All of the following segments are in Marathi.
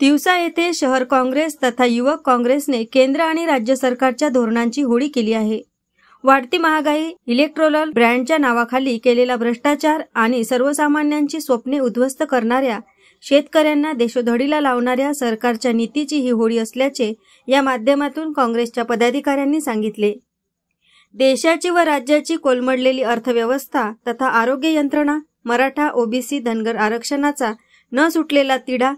तिवसा येथे शहर काँग्रेस तथा युवक काँग्रेसने केंद्र आणि राज्य सरकारच्या धोरणांची होळी केली आहे. वाढती महागाई, इलेक्ट्रोल ब्रँडच्या नावाखाली केलेला भ्रष्टाचार आणि सर्वसामान्यांची स्वप्ने उद्ध्वस्त करणाऱ्या, शेतकऱ्यांना देशोधडीला लावणाऱ्या सरकारच्या नीतीची ही होळी असल्याचे या माध्यमातून काँग्रेसच्या पदाधिकाऱ्यांनी सांगितले. देशाची व राज्याची कोलमडलेली अर्थव्यवस्था तथा आरोग्य यंत्रणा, मराठा, ओबीसी, धनगर आरक्षणाचा न सुटलेला तिढा,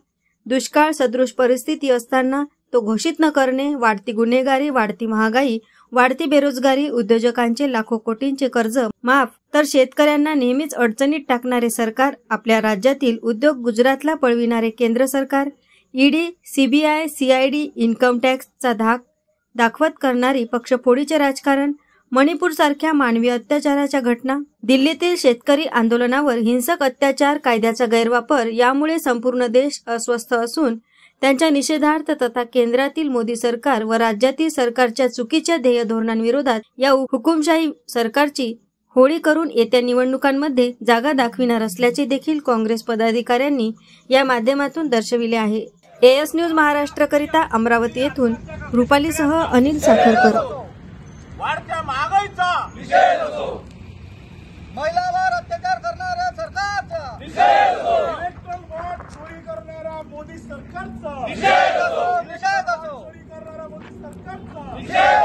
दुष्काळ सदृश परिस्थिती असताना तो घोषित न करणे, वाढती गुन्हेगारी, वाढती महागाई, वाढती बेरोजगारी, उद्योजकांचे लाखो कोटींचे कर्ज माफ, तर शेतकऱ्यांना नेहमीच अडचणीत टाकणारे सरकार, आपल्या राज्यातील उद्योग गुजरातला पळविणारे केंद्र सरकार, ईडी, सीबीआय, सीआयडी, इन्कम टॅक्सचा धाक दाखवत करणारी पक्षफोडीचे राजकारण, मणिपूर सारख्या मानवी अत्याचाराच्या घटना, दिल्लीतील शेतकरी आंदोलनावर हिंसक अत्याचार, कायद्याचा गैरवापर यामुळे संपूर्ण देश अस्वस्थ असून त्यांच्या निषेधार्थ तथा केंद्रातील मोदी सरकार व राज्यातील सरकारच्या चुकीच्या ध्येय धोरणांविरोधात या हुकुमशाही सरकारची होळी करून येत्या निवडणुकांमध्ये जागा दाखविणार असल्याचे देखील काँग्रेस पदाधिकाऱ्यांनी या माध्यमातून दर्शविले आहे. एएस न्यूज महाराष्ट्रकरिता अमरावती येथून रुपालीसह अनिल साखरकर. वाढत्या महागाईचा निषेध असो, महिलांवर अत्याचार करणाऱ्या सरकारचा निषेध असो, इलेक्ट्रॉल बॉन्ड चोरी करणाऱ्या मोदी सरकारचा निषेध असो, चोरी करणाऱ्या मोदी सरकारचा निषेध